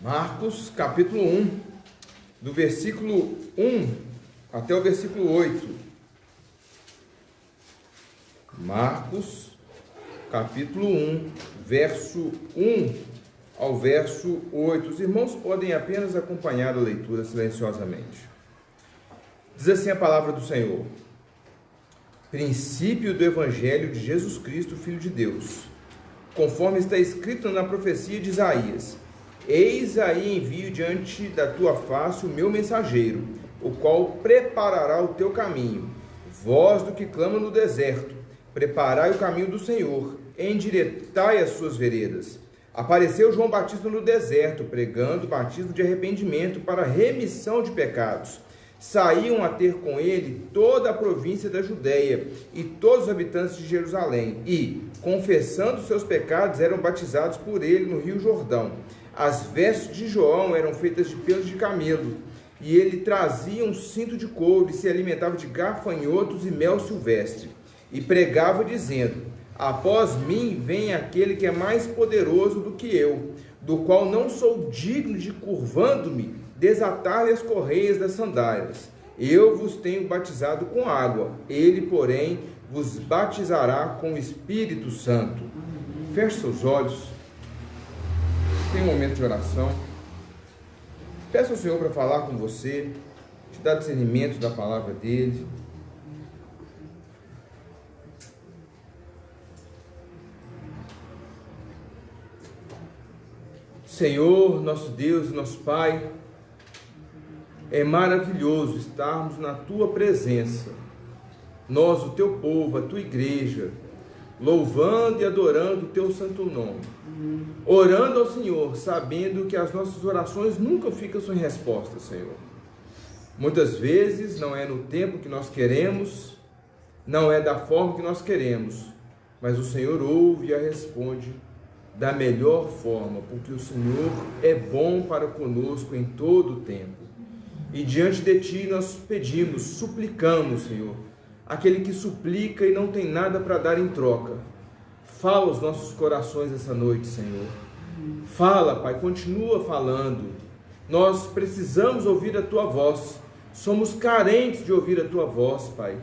Marcos, capítulo 1, do versículo 1 até o versículo 8. Marcos, capítulo 1, verso 1 ao verso 8. Os irmãos podem apenas acompanhar a leitura silenciosamente. Diz assim a palavra do Senhor: princípio do Evangelho de Jesus Cristo, Filho de Deus, conforme está escrito na profecia de Isaías: eis aí envio diante da tua face o meu mensageiro, o qual preparará o teu caminho. Voz do que clama no deserto: preparai o caminho do Senhor, endireitai as suas veredas. Apareceu João Batista no deserto, pregando batismo de arrependimento para remissão de pecados. Saíam a ter com ele toda a província da Judéia e todos os habitantes de Jerusalém, e, confessando seus pecados, eram batizados por ele no rio Jordão. As vestes de João eram feitas de pelos de camelo, e ele trazia um cinto de couro e se alimentava de gafanhotos e mel silvestre, e pregava dizendo: após mim vem aquele que é mais poderoso do que eu, do qual não sou digno de, curvando-me, desatar-lhe as correias das sandálias. Eu vos tenho batizado com água, ele, porém, vos batizará com o Espírito Santo. Feche seus olhos. Tem um momento de oração. Peça ao Senhor para falar com você, te dar discernimento da palavra dele. Senhor, nosso Deus e nosso Pai, é maravilhoso estarmos na Tua presença, nós, o Teu povo, a Tua igreja, louvando e adorando o Teu santo nome, orando ao Senhor, sabendo que as nossas orações nunca ficam sem resposta, Senhor. Muitas vezes não é no tempo que nós queremos, não é da forma que nós queremos, mas o Senhor ouve e a responde da melhor forma, porque o Senhor é bom para conosco em todo o tempo. E diante de Ti nós pedimos, suplicamos, Senhor, aquele que suplica e não tem nada para dar em troca. Fala aos nossos corações essa noite, Senhor. Fala, Pai, continua falando. Nós precisamos ouvir a Tua voz. Somos carentes de ouvir a Tua voz, Pai.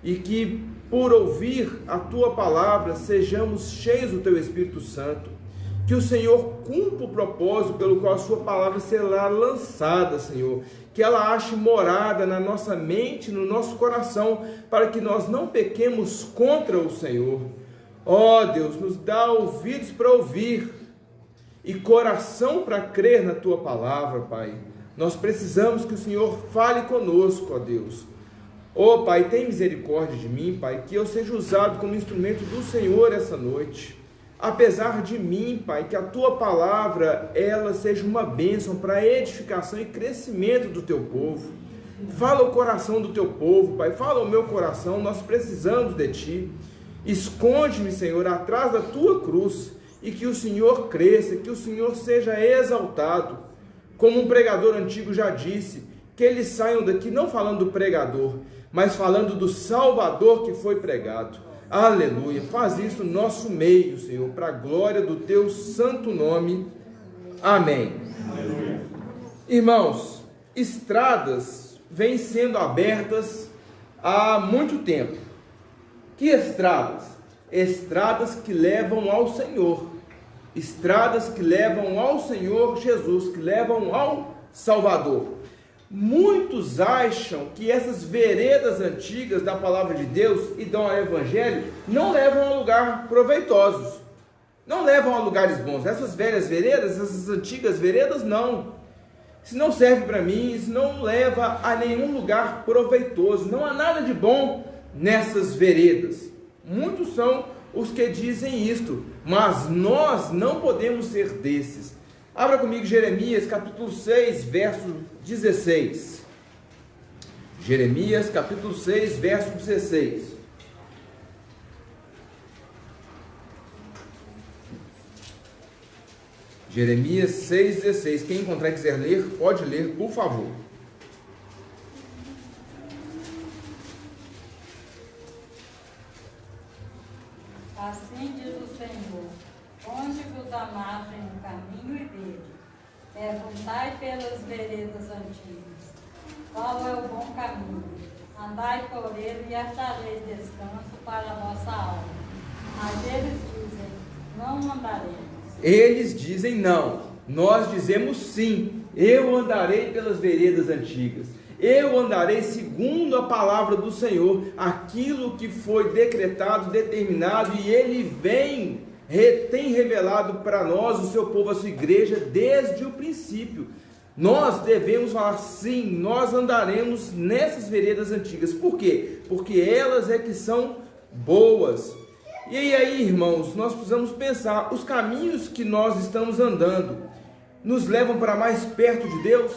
E que por ouvir a Tua palavra sejamos cheios do Teu Espírito Santo. Que o Senhor cumpra o propósito pelo qual a Sua palavra será lançada, Senhor. Que ela ache morada na nossa mente, no nosso coração, para que nós não pequemos contra o Senhor. Ó Deus, nos dá ouvidos para ouvir e coração para crer na Tua palavra, Pai. Nós precisamos que o Senhor fale conosco, ó Deus. Ó Pai, tem misericórdia de mim, Pai, que eu seja usado como instrumento do Senhor essa noite. Apesar de mim, Pai, que a Tua palavra, ela seja uma bênção para edificação e crescimento do Teu povo. Fala o coração do Teu povo, Pai, fala o meu coração, nós precisamos de Ti. Esconde-me, Senhor, atrás da Tua cruz, e que o Senhor cresça, que o Senhor seja exaltado. Como um pregador antigo já disse, que eles saiam daqui não falando do pregador, mas falando do Salvador que foi pregado. Aleluia, faz isso no nosso meio, Senhor, para a glória do Teu santo nome. Amém. Aleluia. Irmãos, estradas vêm sendo abertas há muito tempo. Que estradas? Estradas que levam ao Senhor. Estradas que levam ao Senhor Jesus, que levam ao Salvador. Muitos acham que essas veredas antigas da palavra de Deus e do Evangelho não levam a lugar proveitosos, não levam a lugares bons. Essas velhas veredas, essas antigas veredas, não. Isso não serve para mim, isso não leva a nenhum lugar proveitoso. Não há nada de bom nessas veredas. Muitos são os que dizem isto, mas nós não podemos ser desses. Abra comigo Jeremias capítulo 6, verso 16. Jeremias capítulo 6, verso 16. Jeremias 6, 16. Quem encontrar e quiser ler, pode ler, por favor. Assim diz o Senhor: onde vos amarrem no caminho e vede, Perguntai pelas veredas antigas, qual é o bom caminho? Andai por ele e achareis descanso para a vossa alma. Mas eles dizem, não andaremos. Eles dizem não, nós dizemos sim. Eu andarei pelas veredas antigas. Eu andarei segundo a palavra do Senhor, aquilo que foi decretado, determinado, e Ele tem revelado para nós, o seu povo, a sua igreja, desde o princípio. Nós devemos falar sim, nós andaremos nessas veredas antigas. Por quê? Porque elas é que são boas. E aí, irmãos, nós precisamos pensar, os caminhos que nós estamos andando nos levam para mais perto de Deus?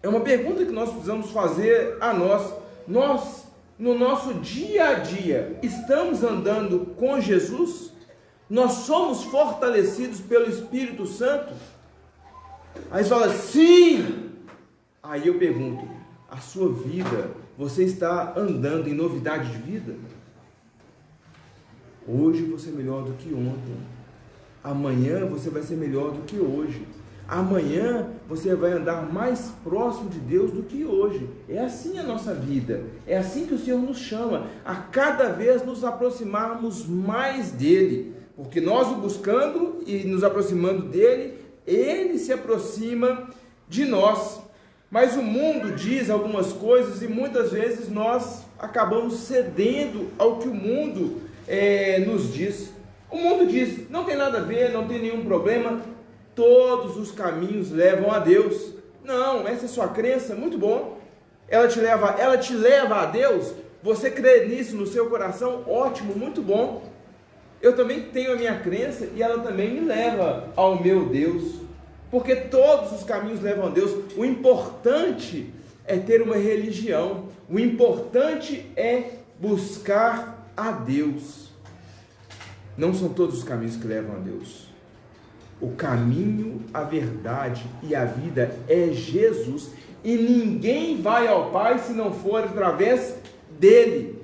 É uma pergunta que nós precisamos fazer a nós. Nós, no nosso dia a dia, estamos andando com Jesus? Nós somos fortalecidos pelo Espírito Santo? Aí você fala, sim! Aí eu pergunto, a sua vida, você está andando em novidade de vida? Hoje você é melhor do que ontem. Amanhã você vai ser melhor do que hoje. Amanhã você vai andar mais próximo de Deus do que hoje. É assim a nossa vida. É assim que o Senhor nos chama, a cada vez nos aproximarmos mais dEle. Porque nós o buscando e nos aproximando dEle, Ele se aproxima de nós. Mas o mundo diz algumas coisas e muitas vezes nós acabamos cedendo ao que o mundo nos diz. O mundo diz, não tem nada a ver, não tem nenhum problema, todos os caminhos levam a Deus. Não, essa é sua crença, muito bom. Ela te leva a Deus? Você crê nisso no seu coração? Ótimo, muito bom. Eu também tenho a minha crença e ela também me leva ao meu Deus. Porque todos os caminhos levam a Deus. O importante é ter uma religião. O importante é buscar a Deus. Não são todos os caminhos que levam a Deus. O caminho, a verdade e a vida é Jesus. E ninguém vai ao Pai se não for através dele.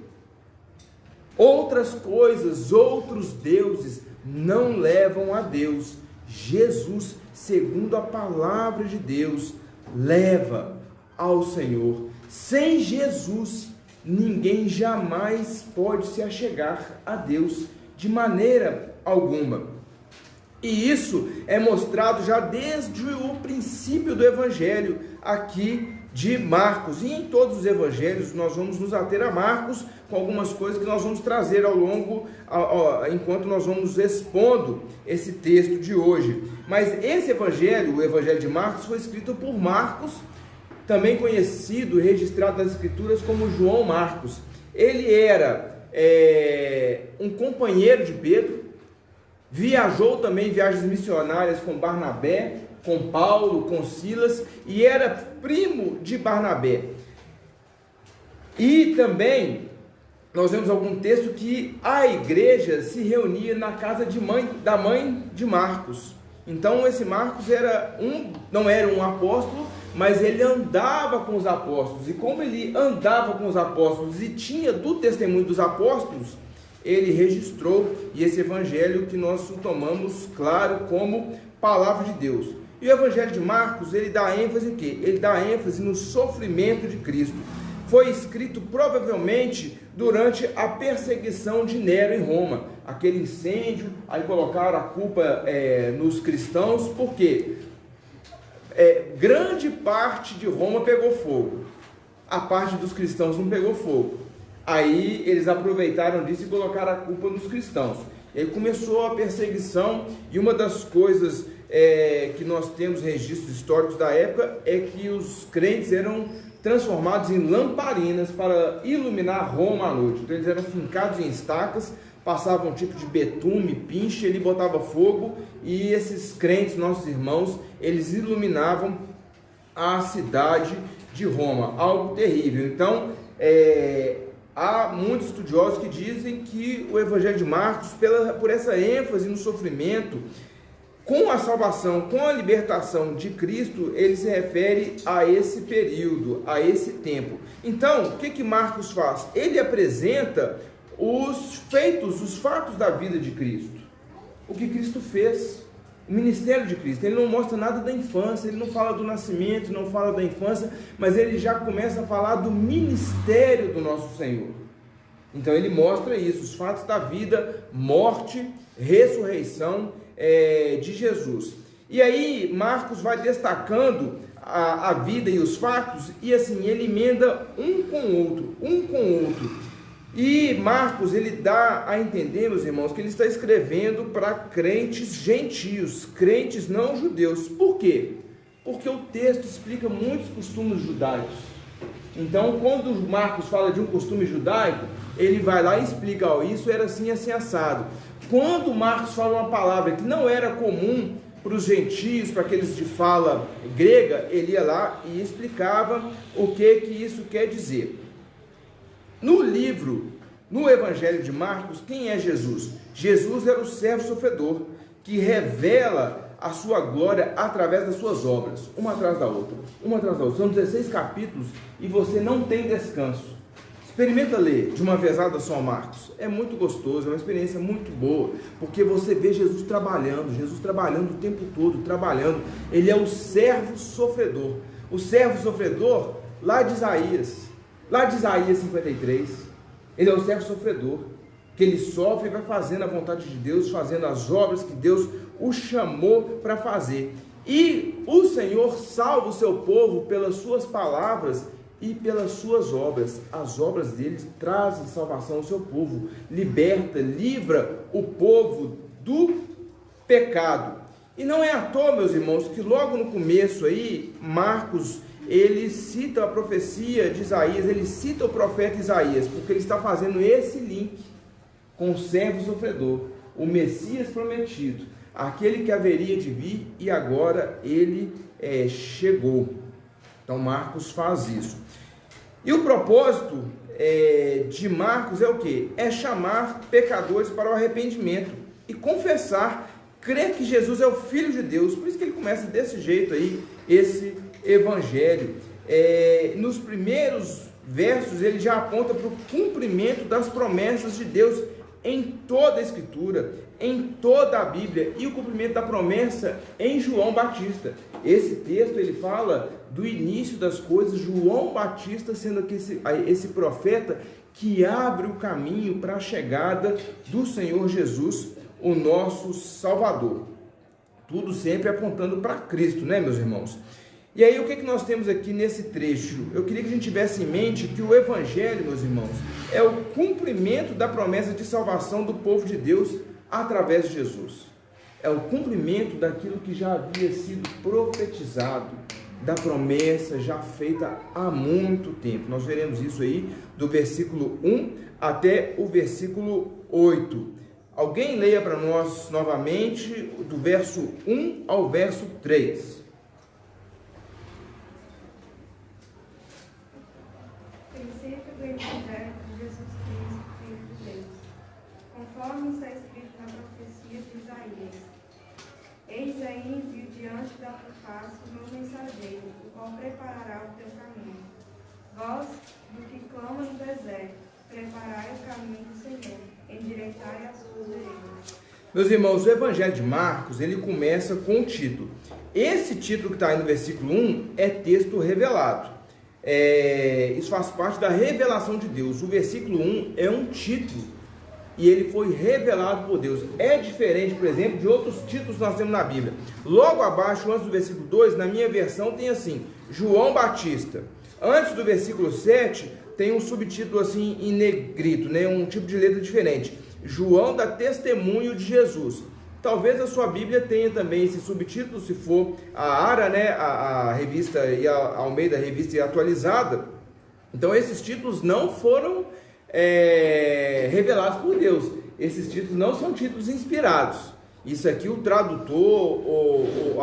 Outras coisas, outros deuses não levam a Deus. Jesus, segundo a palavra de Deus, leva ao Senhor. Sem Jesus, ninguém jamais pode se achegar a Deus de maneira alguma. E isso é mostrado já desde o princípio do Evangelho aqui de Marcos. E em todos os Evangelhos nós vamos nos ater a Marcos com algumas coisas que nós vamos trazer ao longo, enquanto nós vamos expondo esse texto de hoje. Mas esse Evangelho, o Evangelho de Marcos, foi escrito por Marcos, também conhecido e registrado nas Escrituras como João Marcos. Ele era um companheiro de Pedro, viajou também viagens missionárias com Barnabé, com Paulo, com Silas, e era primo de Barnabé. E também nós vemos algum texto que a igreja se reunia na casa da mãe de Marcos. Então esse Marcos não era um apóstolo, mas ele andava com os apóstolos, e como ele andava com os apóstolos e tinha do testemunho dos apóstolos, ele registrou, e esse evangelho que nós tomamos, claro, como palavra de Deus. E o evangelho de Marcos, ele dá ênfase em quê? Ele dá ênfase no sofrimento de Cristo. Foi escrito provavelmente durante a perseguição de Nero em Roma, aquele incêndio, aí colocaram a culpa nos cristãos, porque grande parte de Roma pegou fogo, a parte dos cristãos não pegou fogo. Aí eles aproveitaram disso e colocaram a culpa nos cristãos. E aí começou a perseguição, e uma das coisas que nós temos registros históricos da época é que os crentes eram transformados em lamparinas para iluminar Roma à noite. Então eles eram fincados em estacas, passavam um tipo de betume, pinche, ele botava fogo, e esses crentes, nossos irmãos, eles iluminavam a cidade de Roma, algo terrível. Então há muitos estudiosos que dizem que o Evangelho de Marcos, por essa ênfase no sofrimento, com a salvação, com a libertação de Cristo, ele se refere a esse período, a esse tempo. Então, o que Marcos faz? Ele apresenta os fatos da vida de Cristo. O que Cristo fez. O ministério de Cristo, ele não mostra nada da infância, ele não fala do nascimento, não fala da infância, mas ele já começa a falar do ministério do nosso Senhor. Então ele mostra isso, os fatos da vida, morte, ressurreição de Jesus. E aí Marcos vai destacando a vida e os fatos, e assim, ele emenda um com o outro. E Marcos, ele dá a entender, meus irmãos, que ele está escrevendo para crentes gentios, crentes não judeus. Por quê? Porque o texto explica muitos costumes judaicos. Então, quando Marcos fala de um costume judaico, ele vai lá e explica, ó, isso era assim, assim, assado. Quando Marcos fala uma palavra que não era comum para os gentios, para aqueles de fala grega, ele ia lá e explicava o que isso quer dizer. No Evangelho de Marcos, quem é Jesus? Jesus era o servo sofredor, que revela a sua glória através das suas obras, uma atrás da outra. São 16 capítulos e você não tem descanso. Experimenta ler de uma vezada só Marcos, é muito gostoso, é uma experiência muito boa, porque você vê Jesus trabalhando o tempo todo, trabalhando. Ele é o servo sofredor, lá de Isaías 53, ele é o servo sofredor, que ele sofre e vai fazendo a vontade de Deus, fazendo as obras que Deus o chamou para fazer. E o Senhor salva o seu povo pelas suas palavras e pelas suas obras. As obras dele trazem salvação ao seu povo, livra o povo do pecado. E não é à toa, meus irmãos, que logo no começo aí, Marcos, ele cita a profecia de Isaías, ele cita o profeta Isaías, porque ele está fazendo esse link com o servo sofredor, o Messias prometido, aquele que haveria de vir e agora ele chegou. Então Marcos faz isso. E o propósito de Marcos é o quê? É chamar pecadores para o arrependimento e confessar, crer que Jesus é o Filho de Deus. Por isso que ele começa desse jeito aí, esse Evangelho. Nos primeiros versos ele já aponta para o cumprimento das promessas de Deus em toda a Escritura, em toda a Bíblia, e o cumprimento da promessa em João Batista. Esse texto ele fala do início das coisas, João Batista sendo aqui esse profeta que abre o caminho para a chegada do Senhor Jesus, o nosso Salvador. Tudo sempre apontando para Cristo, né, meus irmãos? E aí, o que nós temos aqui nesse trecho? Eu queria que a gente tivesse em mente que o Evangelho, meus irmãos, é o cumprimento da promessa de salvação do povo de Deus através de Jesus. É o cumprimento daquilo que já havia sido profetizado, da promessa já feita há muito tempo. Nós veremos isso aí do versículo 1 até o versículo 8. Alguém leia para nós novamente do verso 1 ao verso 3. Princípio do Evangelho de Jesus Cristo, Filho de Deus, conforme está escrito na profecia de Isaías. Eis aí envio diante da tua face o meu mensageiro, o qual preparará o teu caminho. Vós, do que clama no deserto, preparai o caminho do Senhor, endireitai as suas veredas. Meus irmãos, o Evangelho de Marcos, ele começa com um título. Esse título que está aí no versículo 1 é texto revelado. Isso faz parte da revelação de Deus. O versículo 1 é um título e ele foi revelado por Deus. É diferente, por exemplo, de outros títulos que nós temos na Bíblia. Logo abaixo, antes do versículo 2, na minha versão tem assim, João Batista. Antes do versículo 7, tem um subtítulo assim em negrito, né? Um tipo de letra diferente. João dá testemunho de Jesus. Talvez a sua Bíblia tenha também esse subtítulo, se for a ARA, né? A revista e a Almeida, revista e atualizada. Então esses títulos não foram revelados por Deus. Esses títulos não são títulos inspirados. Isso aqui o tradutor ou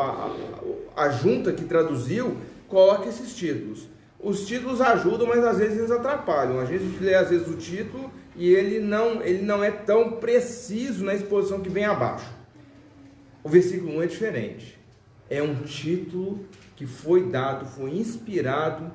a junta que traduziu coloca esses títulos. Os títulos ajudam, mas às vezes eles atrapalham. A gente lê às vezes o título e ele não é tão preciso na exposição que vem abaixo. O versículo 1 é diferente. É um título que foi dado, foi inspirado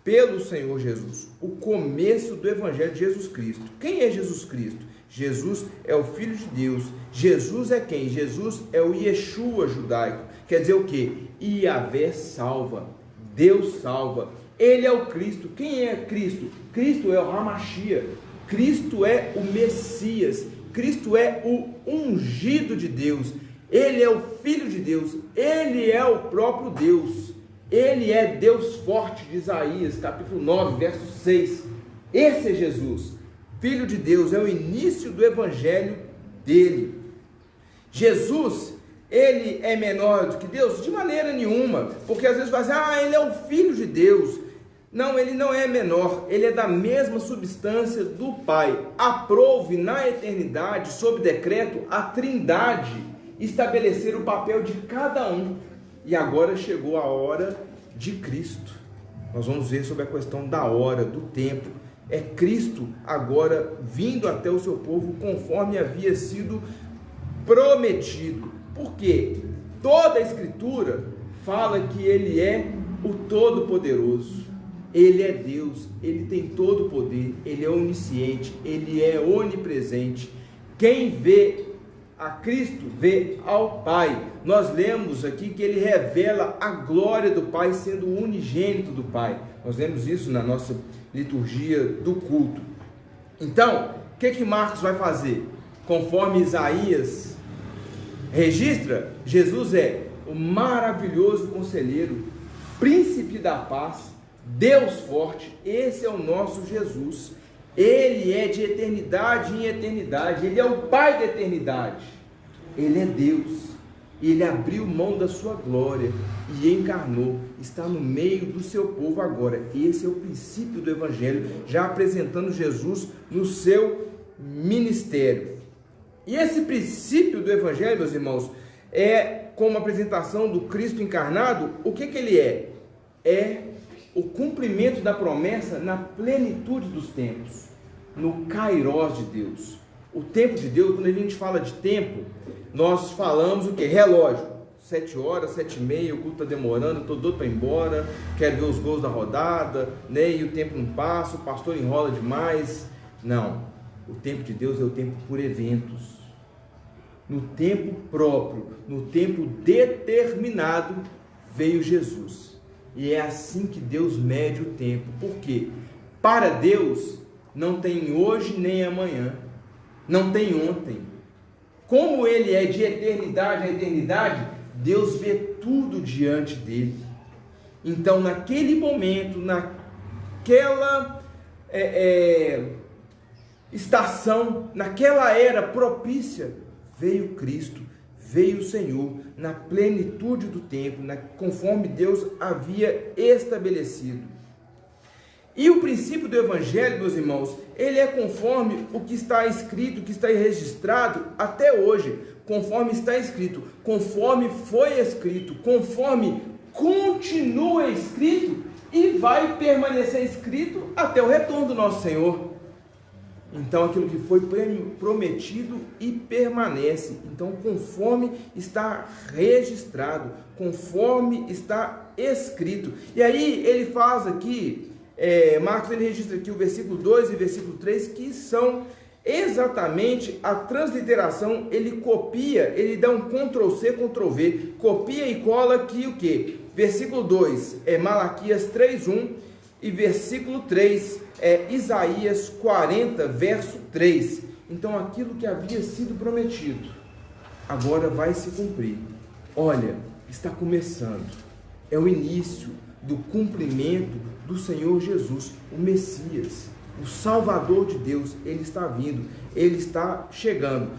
pelo Senhor Jesus. O começo do Evangelho de Jesus Cristo. Quem é Jesus Cristo? Jesus é o Filho de Deus, Jesus é quem? Jesus é o Yeshua judaico. Quer dizer o quê? Yahvé salva. Deus salva. Ele é o Cristo. Quem é Cristo? Cristo é o Hamashia. Cristo é o Messias. Cristo é o ungido de Deus. Ele é o Filho de Deus. Ele é o próprio Deus. Ele é Deus forte de Isaías, capítulo 9, verso 6. Esse é Jesus, Filho de Deus. É o início do evangelho dele. Jesus, ele é menor do que Deus? De maneira nenhuma. Porque às vezes vai dizer, ele é o Filho de Deus. Não, ele não é menor, ele é da mesma substância do Pai. Aprove na eternidade, sob decreto, a Trindade estabelecer o papel de cada um. E agora chegou a hora de Cristo. Nós vamos ver sobre a questão da hora, do tempo. É Cristo agora vindo até o seu povo conforme havia sido prometido. Porque toda a Escritura fala que ele é o Todo-Poderoso. Ele é Deus, ele tem todo o poder, ele é onisciente, ele é onipresente. Quem vê a Cristo vê ao Pai. Nós lemos aqui que ele revela a glória do Pai, sendo o unigênito do Pai. Nós lemos isso na nossa liturgia do culto. Então, o que Marcos vai fazer? Conforme Isaías registra, Jesus é o maravilhoso conselheiro, príncipe da paz, Deus forte. Esse é o nosso Jesus. Ele é de eternidade em eternidade. Ele é o Pai da eternidade. Ele é Deus. Ele abriu mão da sua glória e encarnou. Está no meio do seu povo agora. Esse é o princípio do Evangelho, já apresentando Jesus no seu ministério. E esse princípio do Evangelho, meus irmãos, é como a apresentação do Cristo encarnado. O que ele é? É o cumprimento da promessa na plenitude dos tempos, no Kairos de Deus. O tempo de Deus, quando a gente fala de tempo, nós falamos o que? Relógio, 7 horas, 7h30, o culto está demorando, estou doido para ir embora, quero ver os gols da rodada, né? E o tempo não passa, o pastor enrola demais. Não, o tempo de Deus é o tempo por eventos. No tempo próprio, no tempo determinado, veio Jesus. E é assim que Deus mede o tempo. Por quê? Para Deus não tem hoje nem amanhã, não tem ontem. Como Ele é de eternidade a eternidade, Deus vê tudo diante dele. Então, naquele momento, naquela estação, naquela era propícia, veio Cristo. Veio o Senhor na plenitude do tempo, conforme Deus havia estabelecido. E o princípio do Evangelho, meus irmãos, ele é conforme o que está escrito, o que está registrado até hoje, conforme está escrito, conforme foi escrito, conforme continua escrito e vai permanecer escrito até o retorno do nosso Senhor. Então, aquilo que foi prometido e permanece. Então, conforme está registrado, conforme está escrito. E aí, ele faz aqui, Marcos, ele registra aqui o versículo 2 e versículo 3, que são exatamente a transliteração. Ele copia, ele dá um Ctrl+C, Ctrl+V, copia e cola aqui o que? Versículo 2 é Malaquias 3:1 e versículo 3 é Isaías 40, verso 3. Então, aquilo que havia sido prometido, agora vai se cumprir. Olha, está começando. É o início do cumprimento do Senhor Jesus, o Messias, o Salvador de Deus. Ele está vindo, ele está chegando.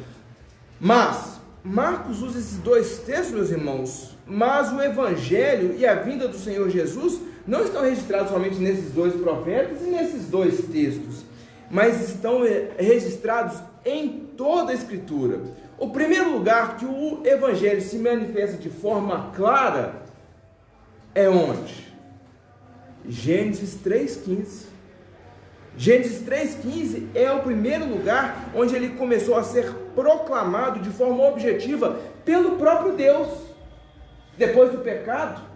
Mas Marcos usa esses dois textos, meus irmãos, mas o Evangelho e a vinda do Senhor Jesus não estão registrados somente nesses dois profetas e nesses dois textos, mas estão registrados em toda a Escritura. O primeiro lugar que o Evangelho se manifesta de forma clara é onde? Gênesis 3,15. Gênesis 3,15 é o primeiro lugar onde ele começou a ser proclamado de forma objetiva pelo próprio Deus. Depois do pecado,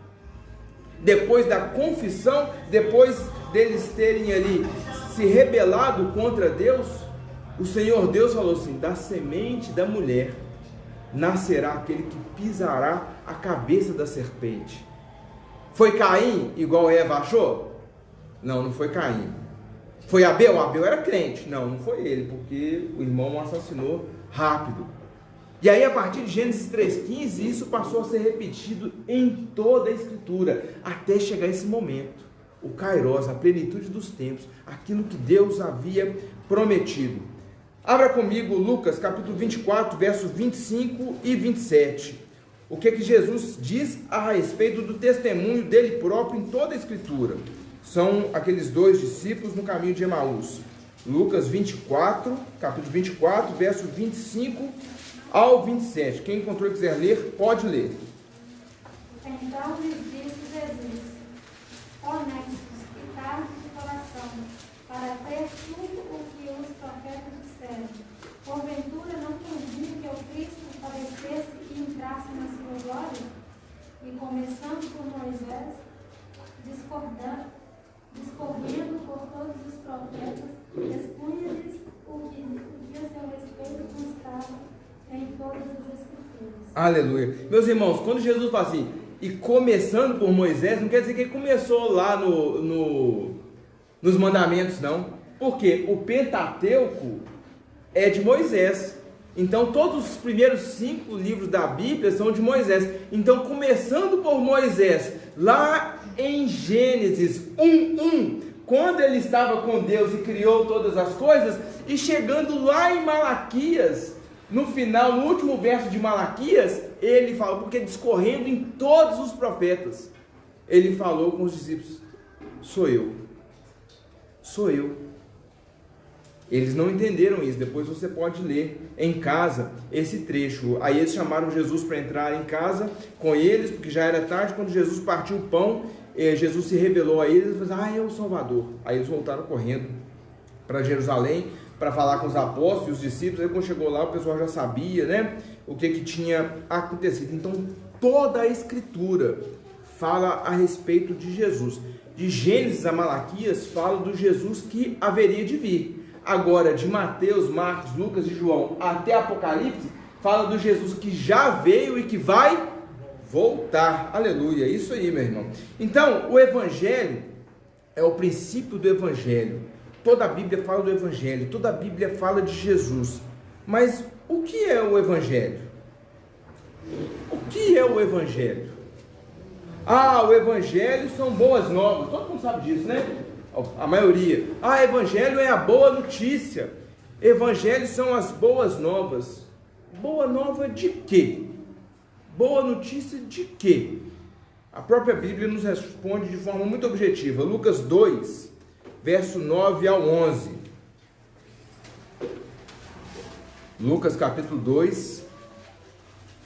depois da confissão, depois deles terem ali se rebelado contra Deus, o Senhor Deus falou assim: da semente da mulher nascerá aquele que pisará a cabeça da serpente. Foi Caim igual Eva achou? Não, não foi Caim. Foi Abel? Abel era crente. Não, não foi ele, porque o irmão o assassinou rápido. E aí, a partir de Gênesis 3,15, isso passou a ser repetido em toda a Escritura, até chegar esse momento, o Kairos, a plenitude dos tempos, aquilo que Deus havia prometido. Abra comigo Lucas, capítulo 24, versos 25 e 27. O que Jesus diz a respeito do testemunho dele próprio em toda a Escritura. São aqueles dois discípulos no caminho de Emaús. Lucas 24, capítulo 24, versos 25 ao 27. Quem encontrou e quiser ler, pode ler. Então lhes disse Jesus: honestos e tardos de coração, para crer tudo o que os profetas disseram. Porventura não convinha que o Cristo padecesse e entrasse na sua glória? E começando por Moisés, discorrendo por todos os profetas, expunha-lhes o que a seu respeito constava em todas as Escrituras. Aleluia. Meus irmãos, quando Jesus fala assim, e começando por Moisés, não quer dizer que ele começou lá nos mandamentos, não. Porque o Pentateuco é de Moisés. Então, todos os primeiros 5 livros da Bíblia são de Moisés. Então, começando por Moisés, lá em Gênesis 1:1, quando ele estava com Deus e criou todas as coisas, e chegando lá em Malaquias, no final, no último verso de Malaquias, ele falou, porque discorrendo em todos os profetas, ele falou com os discípulos: sou eu. Eles não entenderam isso. Depois você pode ler em casa esse trecho. Aí eles chamaram Jesus para entrar em casa com eles, porque já era tarde. Quando Jesus partiu o pão, Jesus se revelou a eles e falou: é o Salvador. Aí eles voltaram correndo para Jerusalém para falar com os apóstolos e os discípulos. Aí quando chegou lá, o pessoal já sabia, né, o que tinha acontecido. Então toda a Escritura fala a respeito de Jesus. De Gênesis a Malaquias fala do Jesus que haveria de vir. Agora, de Mateus, Marcos, Lucas e João até Apocalipse, fala do Jesus que já veio e que vai voltar. Aleluia, isso aí, meu irmão. Então, o Evangelho é o princípio do Evangelho. Toda a Bíblia fala do Evangelho, toda a Bíblia fala de Jesus. Mas o que é o Evangelho? O que é o Evangelho? O Evangelho são boas novas. Todo mundo sabe disso, né? A maioria. Evangelho é a boa notícia. Evangelho são as boas novas. Boa nova de quê? Boa notícia de quê? A própria Bíblia nos responde de forma muito objetiva. Lucas 2, verso 9 ao 11. Lucas capítulo 2,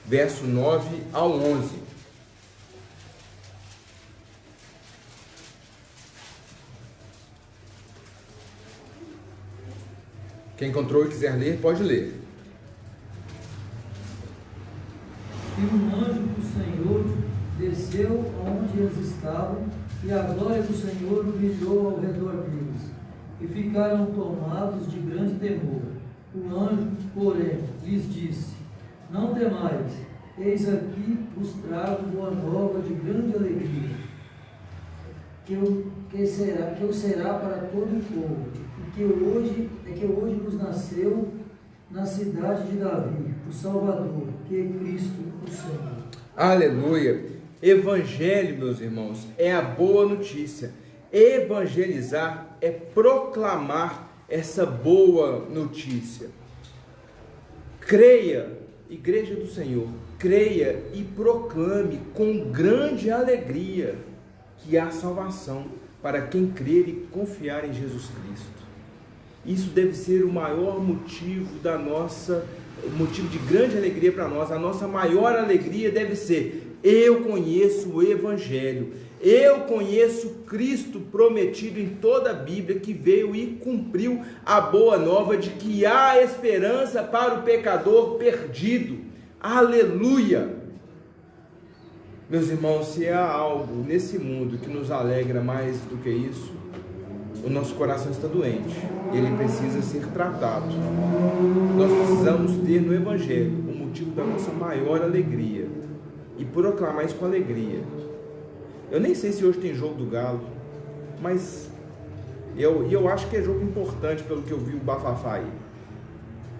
verso 9 ao 11. Quem encontrou e quiser ler, pode ler. E um anjo do Senhor desceu aonde eles estavam, e a glória do Senhor brilhou ao redor deles, e ficaram tomados de grande temor. O anjo, porém, lhes disse: não temais, eis aqui vos trago boa nova de grande alegria, que será para todo o povo. Que hoje nos nasceu na cidade de Davi o Salvador, que é Cristo o Senhor. Aleluia! Evangelho, meus irmãos, é a boa notícia. Evangelizar é proclamar essa boa notícia. Creia, Igreja do Senhor, creia e proclame com grande alegria que há salvação para quem crer e confiar em Jesus Cristo. Isso deve ser o maior motivo motivo de grande alegria para nós. A nossa maior alegria deve ser: eu conheço o Evangelho, eu conheço Cristo prometido em toda a Bíblia, que veio e cumpriu a boa nova de que há esperança para o pecador perdido. Aleluia! Meus irmãos, se há algo nesse mundo que nos alegra mais do que isso, o nosso coração está doente, ele precisa ser tratado. Nós precisamos ter no Evangelho o motivo da nossa maior alegria. E proclamar isso com alegria. Eu nem sei se hoje tem jogo do Galo, mas eu acho que é jogo importante pelo que eu vi o bafafá aí.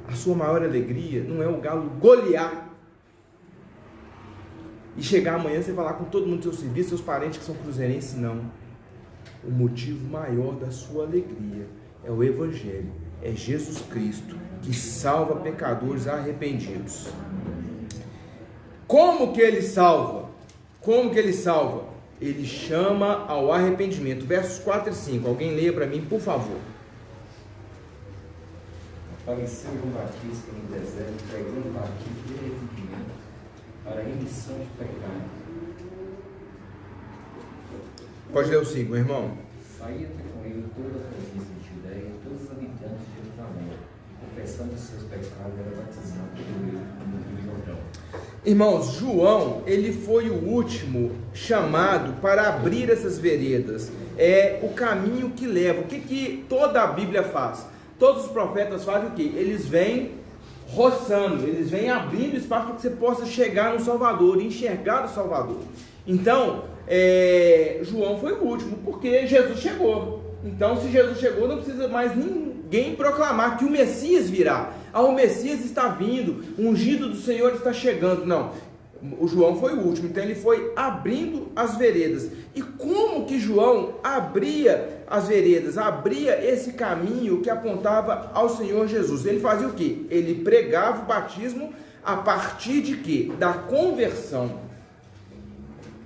A sua maior alegria não é o Galo golear e chegar amanhã você falar com todo mundo do seu serviço, seus parentes que são cruzeirenses, não. O motivo maior da sua alegria é o Evangelho, é Jesus Cristo, que salva pecadores arrependidos. Como que Ele salva? Como que Ele salva? Ele chama ao arrependimento. Versos 4 e 5. Alguém leia para mim, por favor. Apareceu João Batista no deserto, pregando batismo de arrependimento para a remissão de pecados. Pode ler o 5, irmão. Saía com ele toda a província de Judeia e todos os habitantes de Jerusalém, e confessando os seus pecados, era batizado pelo Rio Jordão. Irmãos, João, ele foi o último chamado para abrir essas veredas. É o caminho que leva. O que toda a Bíblia faz? Todos os profetas fazem o quê? Eles vêm roçando, eles vêm abrindo espaço para que você possa chegar no Salvador, enxergar o Salvador. Então, João foi o último, porque Jesus chegou. Então, se Jesus chegou, não precisa mais ninguém proclamar que o Messias virá. O Messias está vindo, o ungido do Senhor está chegando. Não, o João foi o último, então ele foi abrindo as veredas. E como que João abria as veredas, abria esse caminho que apontava ao Senhor Jesus? Ele fazia o quê? Ele pregava o batismo a partir de quê? Da conversão.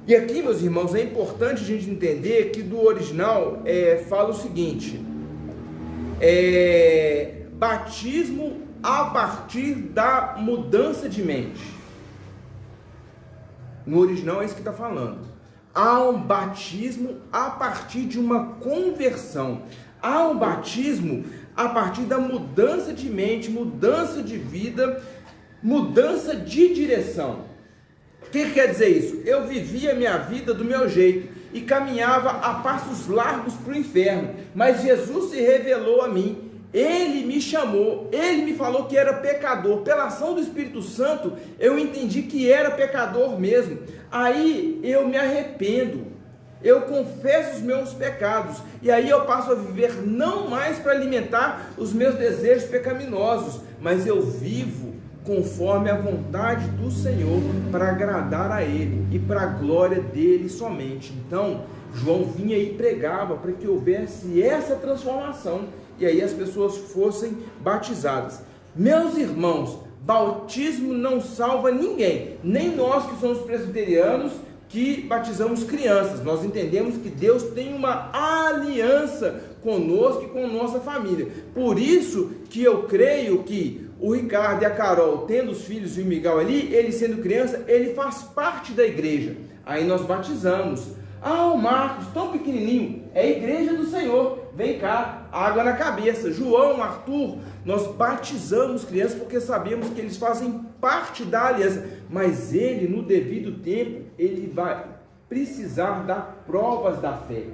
E aqui, meus irmãos, é importante a gente entender que do original fala o seguinte, batismo a partir da mudança de mente. No original é isso que está falando. Há um batismo a partir de uma conversão. Há um batismo a partir da mudança de mente, mudança de vida, mudança de direção. O que quer dizer isso? Eu vivia minha vida do meu jeito e caminhava a passos largos para o inferno, mas Jesus se revelou a mim. Ele me chamou, Ele me falou que era pecador. Pela ação do Espírito Santo, eu entendi que era pecador mesmo. Aí eu me arrependo, eu confesso os meus pecados, e aí eu passo a viver não mais para alimentar os meus desejos pecaminosos, mas eu vivo conforme a vontade do Senhor, para agradar a Ele e para a glória dEle somente. Então, João vinha e pregava para que houvesse essa transformação, e aí as pessoas fossem batizadas. Meus irmãos, batismo não salva ninguém, nem nós que somos presbiterianos, que batizamos crianças. Nós entendemos que Deus tem uma aliança conosco e com nossa família. Por isso que eu creio que o Ricardo e a Carol, tendo os filhos e o Miguel ali, ele sendo criança, ele faz parte da igreja. Aí nós batizamos. O Marcos, tão pequenininho, é a igreja do Senhor, vem cá, água na cabeça. João, Arthur, nós batizamos crianças porque sabemos que eles fazem parte da aliança, mas ele, no devido tempo, ele vai precisar dar provas da fé,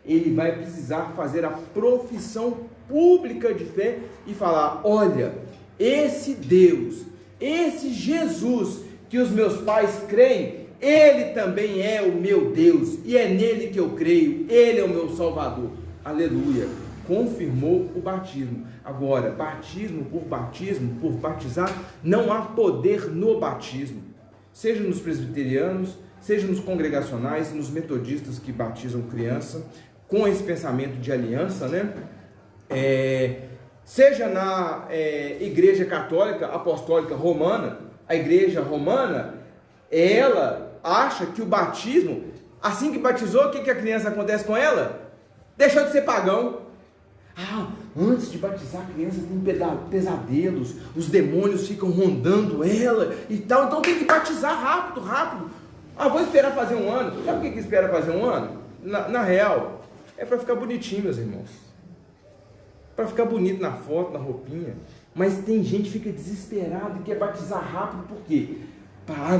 ele vai precisar fazer a profissão pública de fé e falar: olha, esse Deus, esse Jesus que os meus pais creem, Ele também é o meu Deus, e é nele que eu creio, Ele é o meu Salvador. Aleluia. Confirmou o batismo. Agora, batismo, por batizar, não há poder no batismo. Seja nos presbiterianos, seja nos congregacionais, nos metodistas que batizam criança, com esse pensamento de aliança, né? Seja na igreja católica apostólica romana, a igreja romana, ela acha que o batismo, assim que batizou, o que a criança acontece com ela? Deixou de ser pagão. Antes de batizar a criança tem pesadelos, os demônios ficam rondando ela e tal, então tem que batizar rápido. Vou esperar fazer um ano. Sabe o que espera fazer um ano? Na real, é para ficar bonitinho, meus irmãos, para ficar bonito na foto, na roupinha. Mas tem gente que fica desesperado e quer batizar rápido, por quê?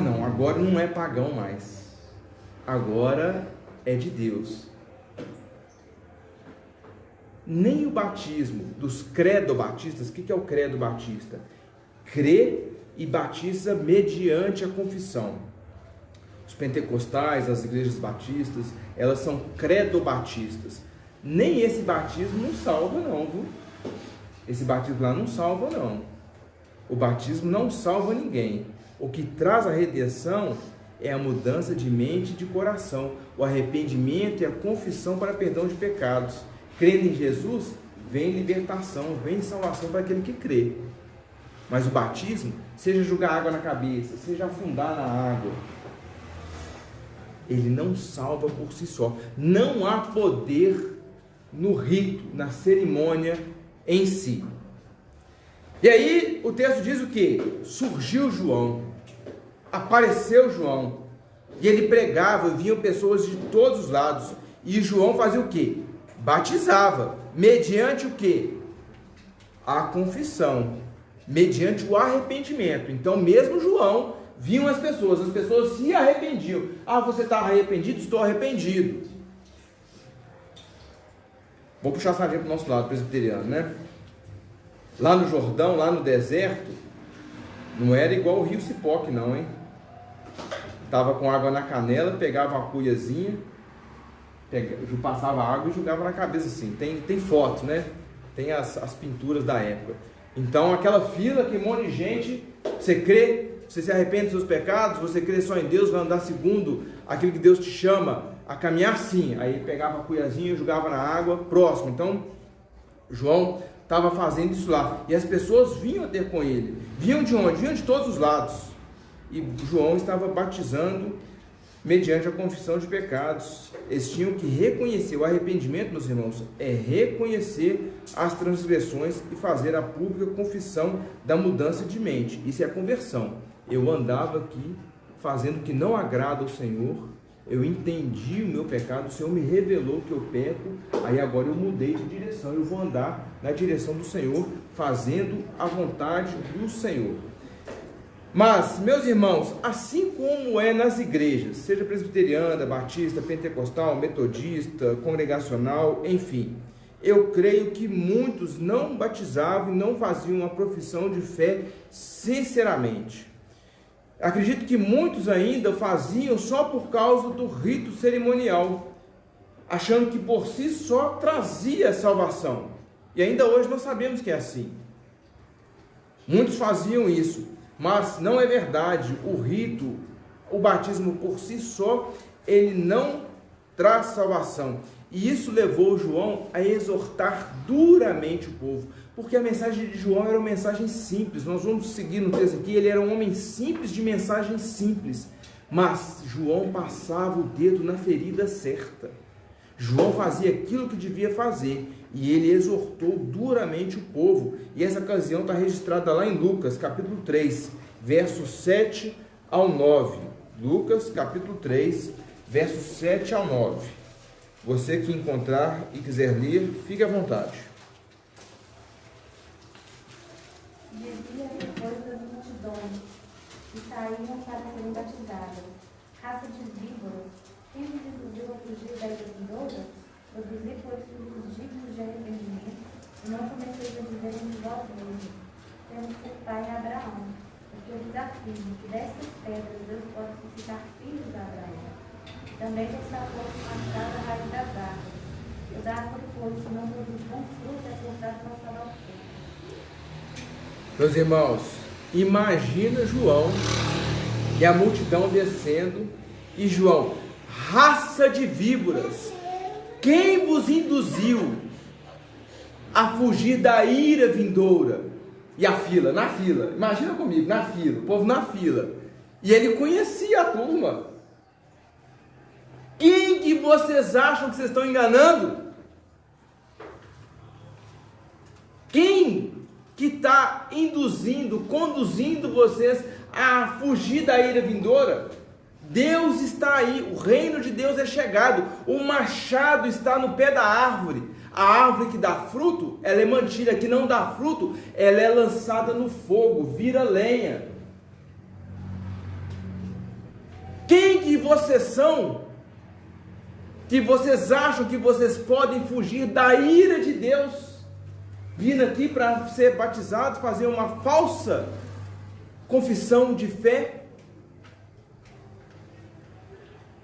Não, agora não é pagão mais, agora é de Deus. Nem o batismo dos credo-batistas, o que é o credo-batista? Crê e batiza mediante a confissão. Os pentecostais, as igrejas batistas, elas são credobatistas. Nem esse batismo não salva não, viu? Esse batismo lá não salva não. O batismo não salva ninguém. O que traz a redenção é a mudança de mente e de coração, o arrependimento e a confissão para perdão de pecados. Crendo em Jesus, vem libertação, vem salvação para aquele que crê. Mas o batismo, seja jogar água na cabeça, seja afundar na água, ele não salva por si só. Não há poder no rito, na cerimônia em si. E aí o texto diz o quê? Surgiu João, apareceu João, e ele pregava, vinham pessoas de todos os lados, e João fazia o quê? Batizava, mediante o quê? A confissão, mediante o arrependimento. Então mesmo João, vinham as pessoas se arrependiam. Ah, você está arrependido? Estou arrependido. Vou puxar a sardinha para o nosso lado, presbiteriano, né? Lá no Jordão, lá no deserto, não era igual o rio Cipoque não, hein? Tava com água na canela, pegava uma cuiazinha, passava água e jogava na cabeça assim. Tem fotos, né? Tem as pinturas da época. Então aquela fila, que um monte de gente, você crê, você se arrepende dos seus pecados, você crê só em Deus, vai andar segundo aquilo que Deus te chama a caminhar, sim. Aí pegava a cuiazinha, jogava na água, próximo. Então João estava fazendo isso lá, e as pessoas vinham ter com ele. Vinham de onde? Vinham de todos os lados. E João estava batizando mediante a confissão de pecados. Eles tinham que reconhecer o arrependimento, meus irmãos, é reconhecer as transgressões e fazer a pública confissão da mudança de mente. Isso é a conversão. Eu andava aqui fazendo o que não agrada ao Senhor, eu entendi o meu pecado, o Senhor me revelou que eu peco, aí agora eu mudei de direção, eu vou andar na direção do Senhor, fazendo a vontade do Senhor. Mas, meus irmãos, assim como é nas igrejas, seja presbiteriana, batista, pentecostal, metodista, congregacional, enfim, eu creio que muitos não batizavam e não faziam uma profissão de fé sinceramente. Acredito que muitos ainda faziam só por causa do rito cerimonial, achando que por si só trazia salvação. E ainda hoje nós sabemos que é assim. Muitos faziam isso, mas não é verdade. O rito, o batismo por si só, ele não traz salvação. E isso levou João a exortar duramente o povo, porque a mensagem de João era uma mensagem simples. Nós vamos seguir no texto aqui, ele era um homem simples, de mensagem simples, mas João passava o dedo na ferida certa. João fazia aquilo que devia fazer, e ele exortou duramente o povo, e essa ocasião está registrada lá em Lucas, capítulo 3, versos 7 ao 9. Lucas, capítulo 3, versos 7 ao 9. Você que encontrar e quiser ler, fique à vontade. Dizia depois das multidões que saíam para serem batizadas: raça de víboras, quem vos induziu a fugir da ira vindoura? Produzi, pois, frutos dignos de arrependimento, e não comeceis a dizer entre vós mesmos: temos por pai Abraão. Porque eu vos afirmo que destas pedras Deus pode suscitar filhos a Abraão. Também não está posto marcada a raiz das árvores. Toda árvore, pois, se não produz bom fruto, é cortada para salvar o fogo. Meus irmãos, imagina João e a multidão descendo, e João: raça de víboras, quem vos induziu a fugir da ira vindoura? E a fila, na fila, imagina comigo, na fila, o povo na fila, e ele conhecia a turma. Quem que vocês acham que vocês estão enganando? Quem que está induzindo, conduzindo vocês a fugir da ira vindoura? Deus está aí, o reino de Deus é chegado, o machado está no pé da árvore. A árvore que dá fruto, ela é mantida, que não dá fruto, ela é lançada no fogo, vira lenha. Quem que vocês são? Que vocês acham que vocês podem fugir da ira de Deus, vindo aqui para ser batizado, fazer uma falsa confissão de fé,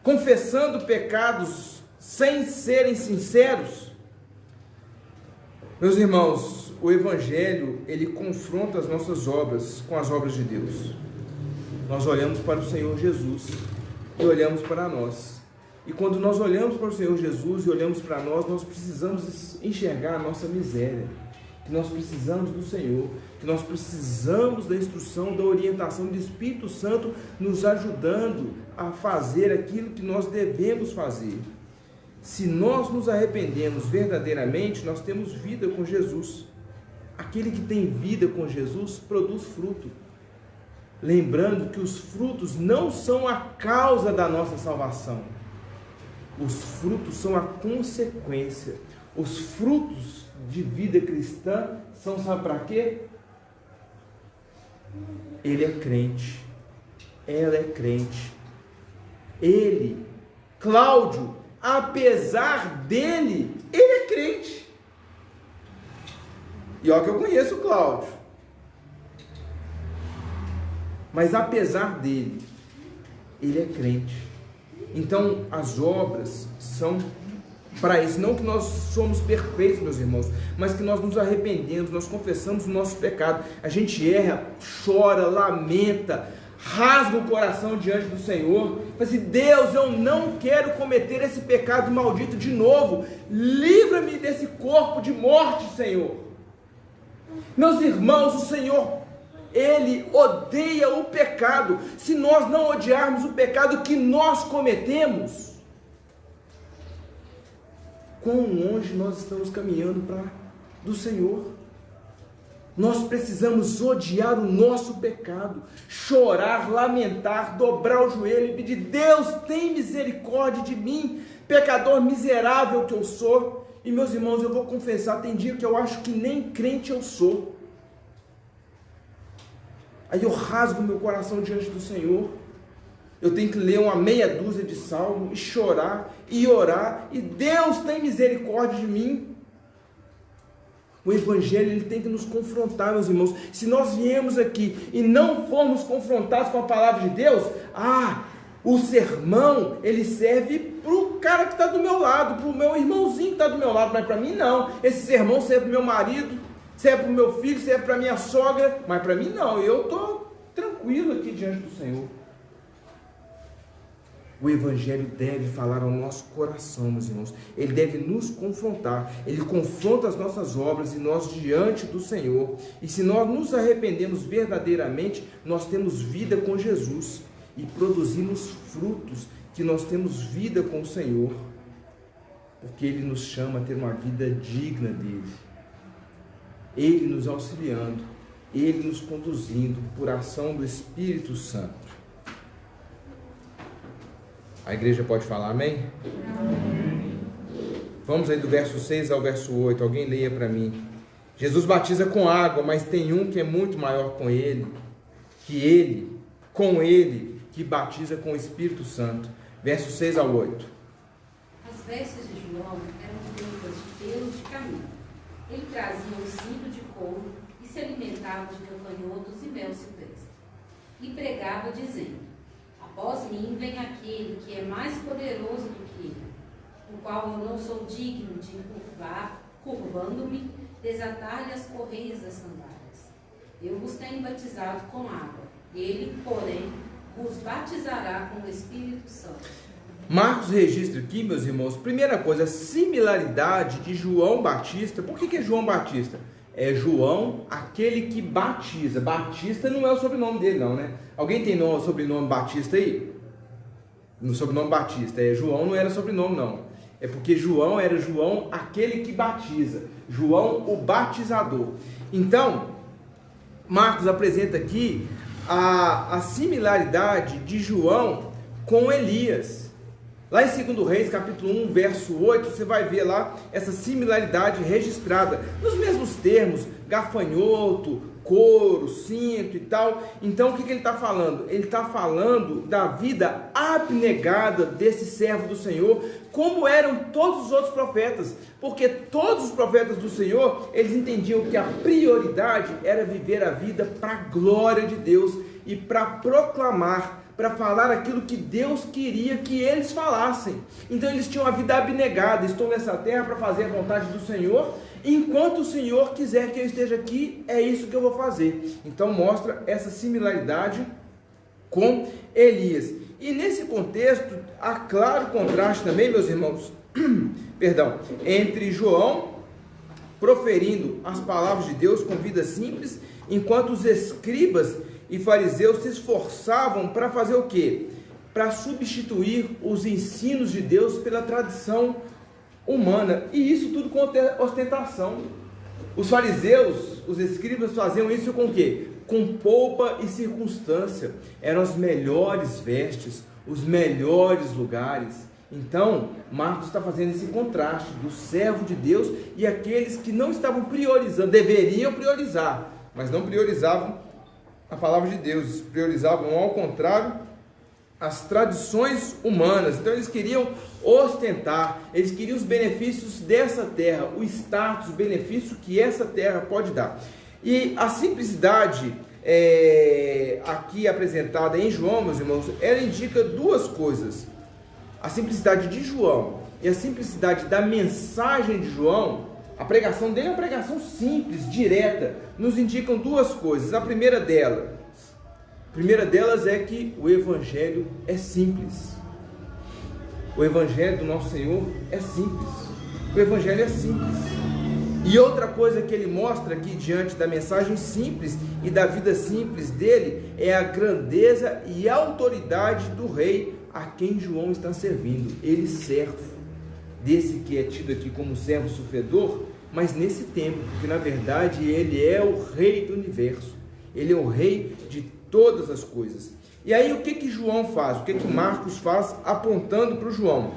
confessando pecados sem serem sinceros. Meus irmãos, o Evangelho, ele confronta as nossas obras com as obras de Deus. Nós olhamos para o Senhor Jesus e olhamos para nós. E quando nós olhamos para o Senhor Jesus e olhamos para nós, nós precisamos enxergar a nossa miséria, que nós precisamos do Senhor, que nós precisamos da instrução, da orientação do Espírito Santo nos ajudando a fazer aquilo que nós devemos fazer. Se nós nos arrependemos verdadeiramente, nós temos vida com Jesus. Aquele que tem vida com Jesus produz fruto. Lembrando que os frutos não são a causa da nossa salvação. Os frutos são a consequência. Os frutos de vida cristã são, sabe para quê? Ele é crente. Ela é crente. Ele, Cláudio, apesar dele, ele é crente. E olha que eu conheço o Cláudio. Mas apesar dele, ele é crente. Então as obras são para isso. Não que nós somos perfeitos, meus irmãos, mas que nós nos arrependemos, nós confessamos o nosso pecado. A gente erra, chora, lamenta, rasga o coração diante do Senhor. Fala assim: Deus, eu não quero cometer esse pecado maldito de novo. Livra-me desse corpo de morte, Senhor. Meus irmãos, o Senhor, Ele odeia o pecado. Se nós não odiarmos o pecado que nós cometemos, quão longe nós estamos caminhando do Senhor. Nós precisamos odiar o nosso pecado, chorar, lamentar, dobrar o joelho e pedir: Deus, tem misericórdia de mim, pecador miserável que eu sou. E meus irmãos, eu vou confessar, tem dia que eu acho que nem crente eu sou. Aí eu rasgo meu coração diante do Senhor. Eu tenho que ler uma meia dúzia de salmos e chorar e orar, e Deus tem misericórdia de mim. O Evangelho, ele tem que nos confrontar, meus irmãos. Se nós viemos aqui e não formos confrontados com a palavra de Deus, o sermão, ele serve para o cara que está do meu lado, para o meu irmãozinho que está do meu lado, mas para mim não. Esse sermão serve para o meu marido, serve para o meu filho, serve para a minha sogra, mas para mim não. Eu estou tranquilo aqui diante do Senhor. O Evangelho deve falar ao nosso coração, meus irmãos. Ele deve nos confrontar. Ele confronta as nossas obras e nós diante do Senhor. E se nós nos arrependemos verdadeiramente, nós temos vida com Jesus e produzimos frutos, que nós temos vida com o Senhor, porque Ele nos chama a ter uma vida digna dEle. Ele nos auxiliando, Ele nos conduzindo por ação do Espírito Santo. A igreja pode falar amém? Amém. Vamos aí do verso 6 ao verso 8. Alguém leia para mim. Jesus batiza com água, mas tem um que é muito maior com ele, que batiza com o Espírito Santo. Verso 6 ao 8. As vestes de João eram feitas de pelos de camelo. Ele trazia um cinto de couro e se alimentava de gafanhotos e mel silvestre. E pregava dizendo: após mim vem aquele que é mais poderoso do que ele, o qual eu não sou digno de curvando-me, desatar-lhe as correias das sandálias. Eu vos tenho batizado com água, ele, porém, vos batizará com o Espírito Santo. Marcos registra aqui, meus irmãos, primeira coisa, a similaridade de João Batista. Por que é João Batista? É João, aquele que batiza. Batista não é o sobrenome dele não, né? Alguém tem sobrenome Batista aí? No sobrenome Batista. João não era sobrenome não. É porque João era João, aquele que batiza. João, o batizador. Então, Marcos apresenta aqui a similaridade de João com Elias. Lá em 2 Reis, capítulo 1, verso 8, você vai ver lá essa similaridade registrada, nos mesmos termos, gafanhoto, couro, cinto e tal. Então, o que ele está falando? Ele está falando da vida abnegada desse servo do Senhor, como eram todos os outros profetas, porque todos os profetas do Senhor, eles entendiam que a prioridade era viver a vida para a glória de Deus. e para proclamar, para falar aquilo que Deus queria que eles falassem. Então eles tinham a vida abnegada: estou nessa terra para fazer a vontade do Senhor, enquanto o Senhor quiser que eu esteja aqui, é isso que eu vou fazer. Então mostra essa similaridade com Elias. E nesse contexto, há claro contraste também, meus irmãos, perdão, entre João proferindo as palavras de Deus com vida simples, enquanto os escribas e fariseus se esforçavam para fazer o quê? Para substituir os ensinos de Deus pela tradição humana, e isso tudo com ostentação. Os fariseus, os escribas faziam isso com o quê? Com pompa e circunstância. Eram as melhores vestes, os melhores lugares. Então, Marcos está fazendo esse contraste do servo de Deus e aqueles que não estavam priorizando, deveriam priorizar, mas não priorizavam a palavra de Deus, priorizavam, ao contrário, as tradições humanas. Então eles queriam ostentar, eles queriam os benefícios dessa terra, o status, o benefício que essa terra pode dar. E a simplicidade aqui apresentada em João, meus irmãos, ela indica duas coisas. A simplicidade de João e a simplicidade da mensagem de João, a pregação dele é uma pregação simples, direta, nos indicam duas coisas. A primeira delas é que o Evangelho é simples. O Evangelho do nosso Senhor é simples. O Evangelho é simples. E outra coisa que ele mostra aqui, diante da mensagem simples e da vida simples dele, é a grandeza e a autoridade do rei a quem João está servindo. Ele servo desse que é tido aqui como servo sofredor, mas nesse tempo, porque na verdade ele é o rei do universo, ele é o rei de todas as coisas. E aí o que João faz? O que Marcos faz apontando para o João?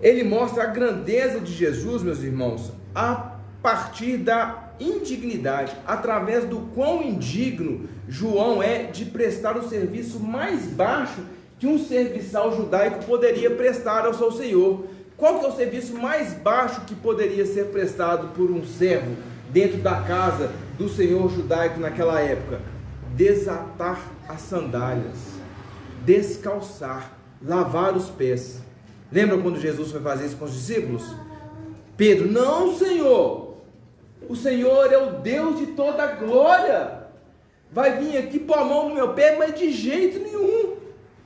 Ele mostra a grandeza de Jesus, meus irmãos, a partir da indignidade, através do quão indigno João é de prestar o serviço mais baixo que um serviçal judaico poderia prestar ao seu senhor. Qual que é o serviço mais baixo que poderia ser prestado por um servo dentro da casa do senhor judaico naquela época? Desatar as sandálias, descalçar, lavar os pés. Lembra quando Jesus foi fazer isso com os discípulos? Pedro: não, Senhor, o Senhor é o Deus de toda a glória, vai vir aqui pôr a mão no meu pé, mas de jeito nenhum.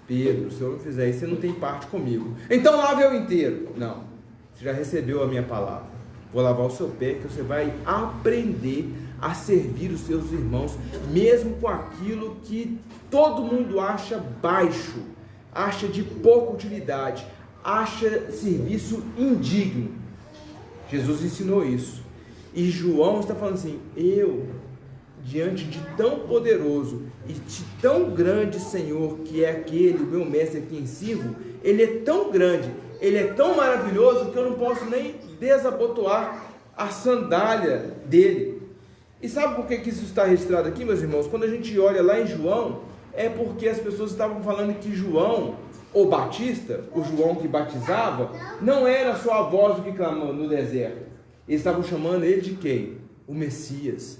Pedro, se eu não fizer isso, você não tem parte comigo. Então lave eu inteiro. Não, você já recebeu a minha palavra. Vou lavar o seu pé, que você vai aprender a servir os seus irmãos, mesmo com aquilo que todo mundo acha baixo, acha de pouca utilidade, acha serviço indigno. Jesus ensinou isso. E João está falando assim: eu, diante de tão poderoso e de tão grande Senhor, que é aquele, o meu mestre a quem sirvo, ele é tão grande, ele é tão maravilhoso, que eu não posso nem desabotoar a sandália dele. E sabe por que isso está registrado aqui, meus irmãos? Quando a gente olha lá em João, é porque as pessoas estavam falando que João, o Batista, o João que batizava, não era só a voz do que clamou no deserto. Eles estavam chamando ele de quem? O Messias.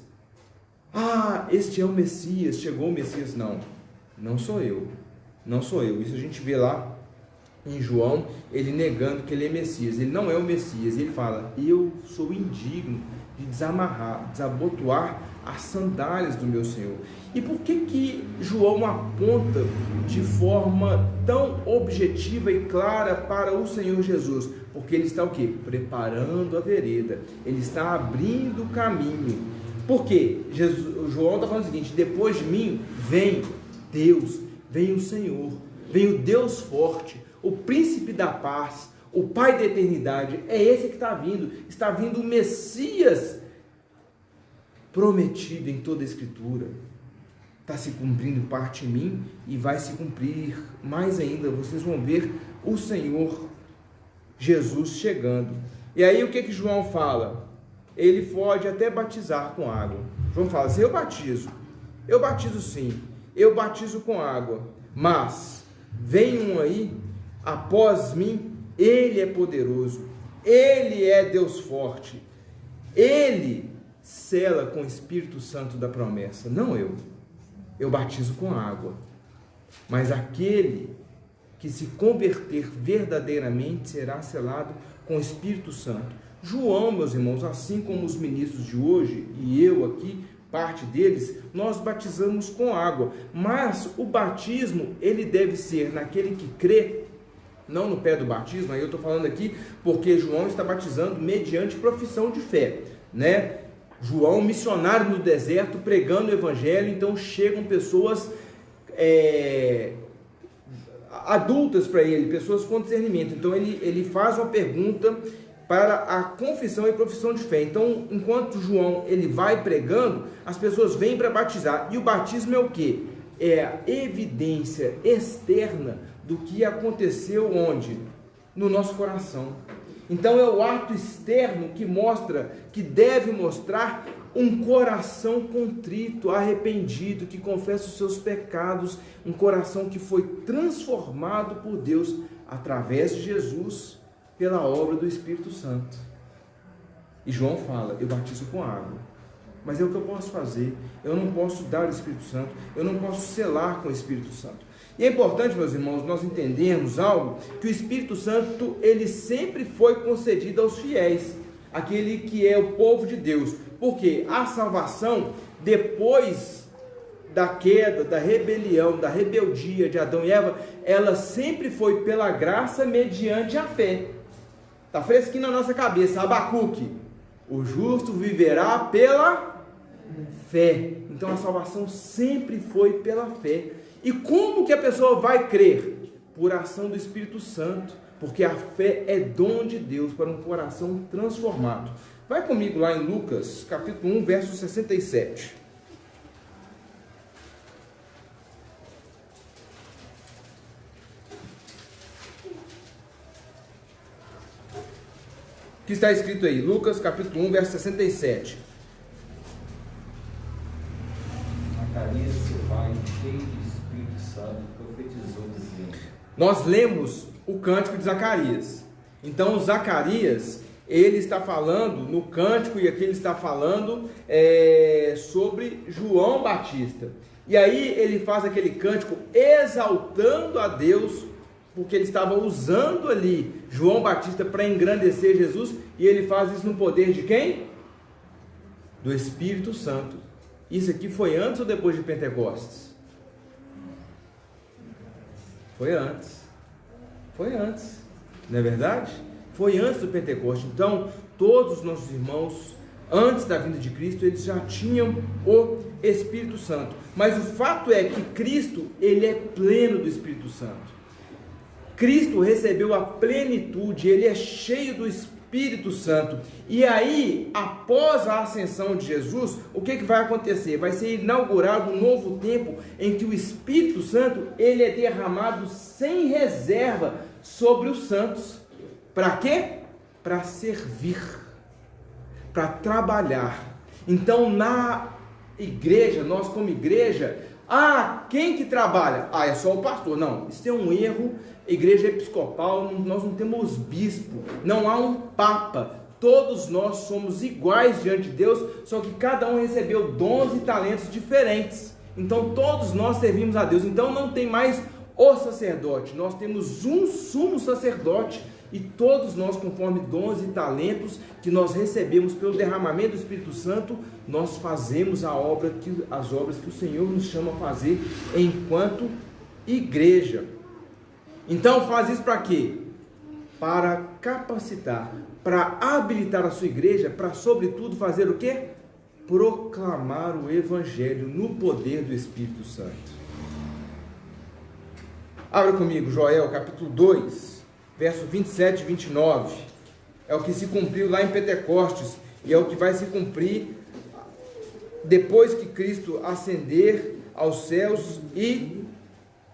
Ah, este é o Messias, chegou o Messias. Não, não sou eu, não sou eu. Isso a gente vê lá em João, ele negando que ele é Messias. Ele não é o Messias, ele fala: eu sou indigno de desamarrar, desabotoar as sandálias do meu Senhor. E por que João aponta de forma tão objetiva e clara para o Senhor Jesus? Porque ele está o quê? Preparando a vereda, ele está abrindo o caminho. Por quê? João está falando o seguinte: depois de mim vem Deus, vem o Senhor, vem o Deus forte, o príncipe da paz, o Pai da eternidade. É esse que está vindo o Messias prometido em toda a Escritura. Está se cumprindo parte em mim e vai se cumprir mais ainda. Vocês vão ver o Senhor Jesus chegando. E aí o que João fala? Ele pode até batizar com água. João fala assim: eu batizo sim, eu batizo com água, mas vem um aí após mim, ele é poderoso, ele é Deus forte, ele sela com o Espírito Santo da promessa, não eu. eu batizo com água, mas aquele que se converter verdadeiramente será selado com o Espírito Santo. João, meus irmãos, assim como os ministros de hoje, e eu aqui, parte deles, nós batizamos com água, mas o batismo, ele deve ser naquele que crê, não no pé do batismo. Aí eu estou falando aqui porque João está batizando mediante profissão de fé, né? João, missionário no deserto, pregando o evangelho, então chegam pessoas adultas para ele, pessoas com discernimento. Então ele faz uma pergunta para a confissão e profissão de fé. Então, enquanto João ele vai pregando, as pessoas vêm para batizar. E o batismo é o quê? É a evidência externa do que aconteceu onde? No nosso coração. Então é o ato externo que mostra, que deve mostrar um coração contrito, arrependido, que confessa os seus pecados, um coração que foi transformado por Deus através de Jesus, pela obra do Espírito Santo. E João fala, eu batizo com água, mas é o que eu posso fazer, eu não posso dar o Espírito Santo, eu não posso selar com o Espírito Santo. E é importante, meus irmãos, nós entendermos algo, que o Espírito Santo, ele sempre foi concedido aos fiéis, aquele que é o povo de Deus, porque a salvação, depois da queda, da rebelião, da rebeldia de Adão e Eva, ela sempre foi pela graça mediante a fé. Está fresquinho na nossa cabeça, Abacuque, o justo viverá pela fé. Então a salvação sempre foi pela fé. E como que a pessoa vai crer? Por ação do Espírito Santo, porque a fé é dom de Deus para um coração transformado. Vai comigo lá em Lucas, capítulo 1, verso 67. O que está escrito aí? Lucas, capítulo 1, verso 67. Zacarias, seu pai, cheio de Espírito Santo, profetizou dizendo... Nós lemos o cântico de Zacarias. Então, Zacarias, ele está falando no cântico, e aqui ele está falando sobre João Batista. E aí ele faz aquele cântico exaltando a Deus, porque ele estava usando ali João Batista para engrandecer Jesus, e ele faz isso no poder de quem? Do Espírito Santo. Isso aqui foi antes ou depois de Pentecostes? Foi antes. Foi antes. Não é verdade? Foi antes do Pentecostes. Então, todos os nossos irmãos, antes da vinda de Cristo, eles já tinham o Espírito Santo. Mas o fato é que Cristo, ele é pleno do Espírito Santo. Cristo recebeu a plenitude, ele é cheio do Espírito Santo. E aí, após a ascensão de Jesus, o que vai acontecer? Vai ser inaugurado um novo tempo em que o Espírito Santo, ele é derramado sem reserva sobre os santos. Para quê? Para servir, para trabalhar. Então, na igreja, nós como igreja, quem que trabalha? É só o pastor. Não, isso é um erro. Igreja episcopal, nós não temos bispo, não há um papa, todos nós somos iguais diante de Deus, só que cada um recebeu dons e talentos diferentes. Então todos nós servimos a Deus. Então não tem mais o sacerdote, nós temos um sumo sacerdote, e todos nós, conforme dons e talentos que nós recebemos pelo derramamento do Espírito Santo, nós fazemos as obras que o Senhor nos chama a fazer enquanto igreja. Então faz isso para quê? Para capacitar, para habilitar a sua igreja, para sobretudo fazer o quê? Proclamar o Evangelho no poder do Espírito Santo. Abra comigo, Joel, capítulo 2, verso 27 e 29. É o que se cumpriu lá em Pentecostes, e é o que vai se cumprir depois que Cristo ascender aos céus e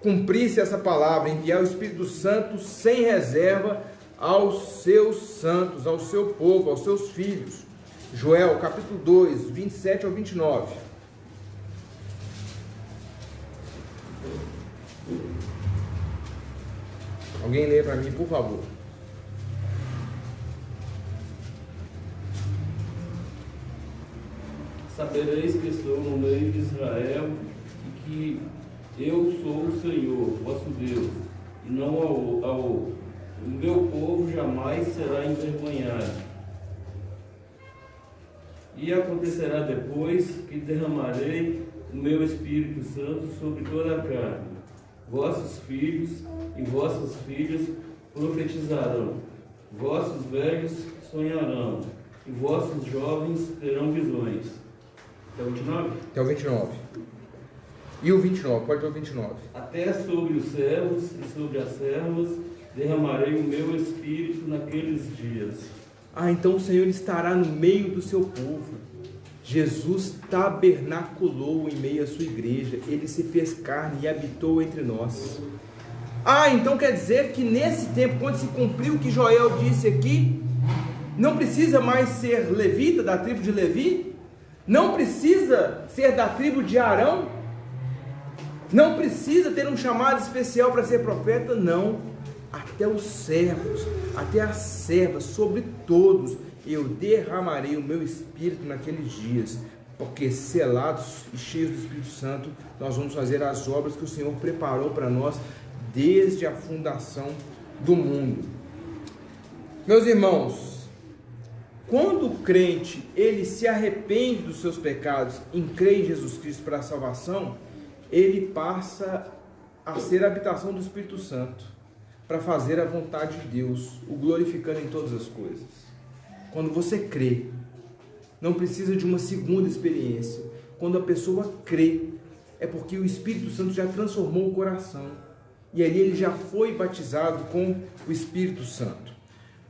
cumprisse essa palavra, enviar o Espírito Santo sem reserva aos seus santos, ao seu povo, aos seus filhos. Joel, capítulo 2, 27 ao 29. Alguém lê para mim, por favor. Sabereis que estou no meio de Israel, e que eu sou o Senhor, vosso Deus, e não ao outro. O meu povo jamais será envergonhado. E acontecerá depois que derramarei o meu Espírito Santo sobre toda a carne. Vossos filhos e vossas filhas profetizarão, vossos velhos sonharão, e vossos jovens terão visões. Até o 29? Até o 29. E o 29? Pode ler o 29. Até sobre os servos e sobre as servas derramarei o meu Espírito naqueles dias. Então o Senhor estará no meio do seu povo. Jesus tabernaculou em meio à sua igreja. Ele se fez carne e habitou entre nós. Então quer dizer que nesse tempo, quando se cumpriu o que Joel disse aqui, não precisa mais ser levita, da tribo de Levi? Não precisa ser da tribo de Arão? Não precisa ter um chamado especial para ser profeta? Não. Até os servos, até as servas, sobre todos, eu derramarei o meu Espírito naqueles dias, porque selados e cheios do Espírito Santo, nós vamos fazer as obras que o Senhor preparou para nós desde a fundação do mundo. Meus irmãos, quando o crente ele se arrepende dos seus pecados e crê em Jesus Cristo para a salvação, ele passa a ser a habitação do Espírito Santo, para fazer a vontade de Deus, o glorificando em todas as coisas. Quando você crê, não precisa de uma segunda experiência. Quando a pessoa crê, é porque o Espírito Santo já transformou o coração, e ali ele já foi batizado com o Espírito Santo.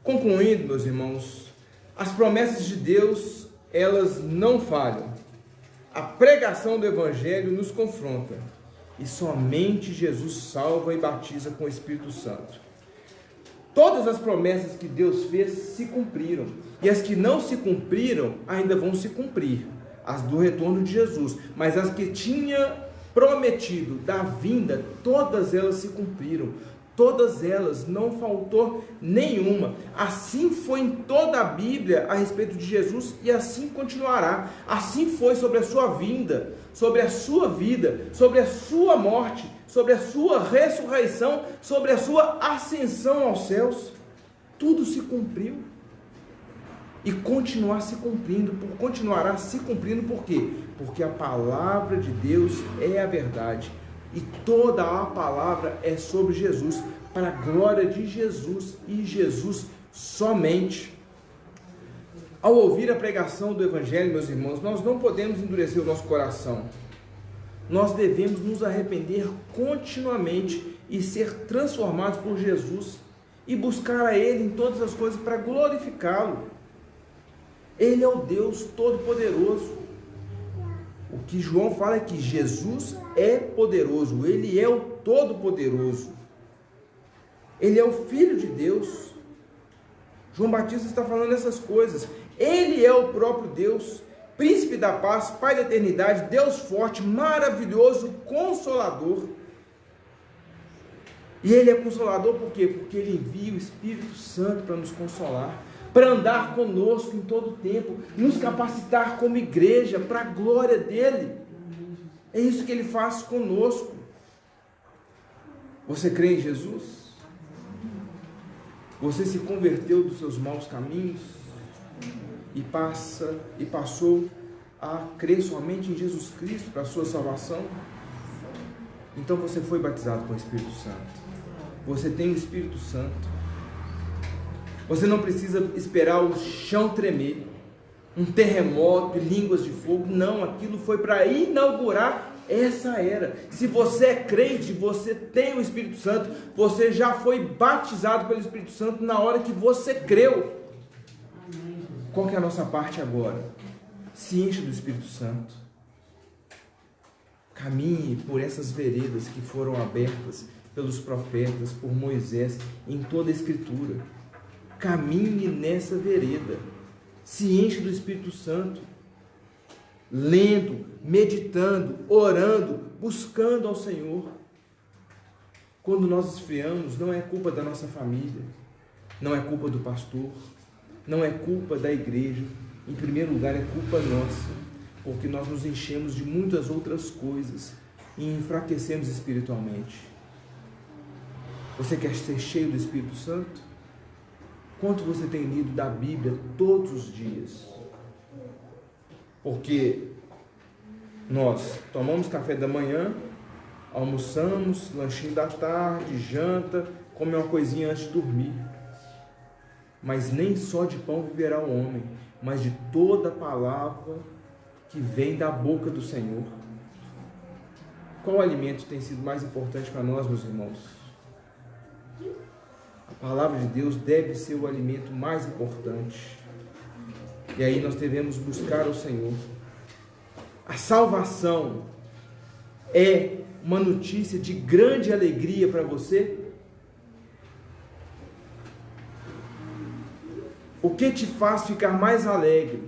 Concluindo, meus irmãos, as promessas de Deus, elas não falham. A pregação do Evangelho nos confronta, e somente Jesus salva e batiza com o Espírito Santo. Todas as promessas que Deus fez se cumpriram, e as que não se cumpriram ainda vão se cumprir, as do retorno de Jesus, mas as que tinha prometido da vinda, todas elas se cumpriram, todas elas, não faltou nenhuma. Assim foi em toda a Bíblia a respeito de Jesus, e assim continuará. Assim foi sobre a sua vinda, sobre a sua vida, sobre a sua morte, sobre a sua ressurreição, sobre a sua ascensão aos céus. Tudo se cumpriu e continuará se cumprindo. Por quê? Porque a palavra de Deus é a verdade, e toda a palavra é sobre Jesus, para a glória de Jesus e Jesus somente. Ao ouvir a pregação do Evangelho, meus irmãos, nós não podemos endurecer o nosso coração. Nós devemos nos arrepender continuamente e ser transformados por Jesus e buscar a Ele em todas as coisas para glorificá-lo. Ele é o Deus Todo-Poderoso. O que João fala é que Jesus é poderoso, Ele é o Todo-Poderoso. Ele é o Filho de Deus. João Batista está falando essas coisas. Ele é o próprio Deus, Príncipe da paz, Pai da eternidade, Deus forte, maravilhoso, Consolador. E Ele é Consolador por quê? Porque Ele envia o Espírito Santo para nos consolar, para andar conosco em todo o tempo, nos capacitar como igreja para a glória dEle. É isso que Ele faz conosco. Você crê em Jesus? Você se converteu dos seus maus caminhos e passou a crer somente em Jesus Cristo para a sua salvação? Então você foi batizado com o Espírito Santo. Você tem o Espírito Santo. Você não precisa esperar o chão tremer, um terremoto, línguas de fogo. Não, aquilo foi para inaugurar essa era. Se você é crente, você tem o Espírito Santo, você já foi batizado pelo Espírito Santo na hora que você creu. Qual que é a nossa parte agora? Se enche do Espírito Santo. Caminhe por essas veredas que foram abertas pelos profetas, por Moisés, em toda a Escritura. Caminhe nessa vereda. Se enche do Espírito Santo. Lendo, meditando, orando, buscando ao Senhor. Quando nós esfriamos, não é culpa da nossa família, não é culpa do pastor, não é culpa da igreja. Em primeiro lugar, é culpa nossa, porque nós nos enchemos de muitas outras coisas e enfraquecemos espiritualmente. Você quer ser cheio do Espírito Santo? Quanto você tem lido da Bíblia todos os dias? Porque nós tomamos café da manhã, almoçamos, lanchinho da tarde, janta, come uma coisinha antes de dormir. Mas nem só de pão viverá o homem, mas de toda palavra que vem da boca do Senhor. Qual alimento tem sido mais importante para nós, meus irmãos? A palavra de Deus deve ser o alimento mais importante. E aí nós devemos buscar o Senhor. A salvação é uma notícia de grande alegria para você? O que te faz ficar mais alegre?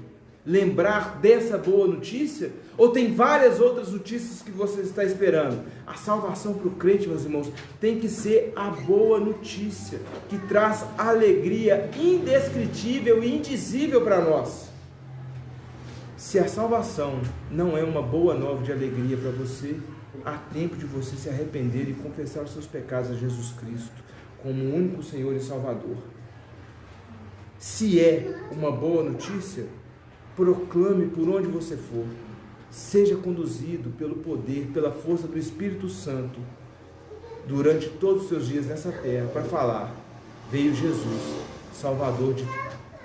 Lembrar dessa boa notícia? Ou tem várias outras notícias que você está esperando? A salvação para o crente, meus irmãos, tem que ser a boa notícia, que traz alegria indescritível e indizível para nós. Se a salvação não é uma boa nova de alegria para você, há tempo de você se arrepender e confessar os seus pecados a Jesus Cristo como o único Senhor e Salvador. Se é uma boa notícia, proclame por onde você for. Seja conduzido pelo poder, pela força do Espírito Santo durante todos os seus dias nessa terra para falar: veio Jesus, Salvador de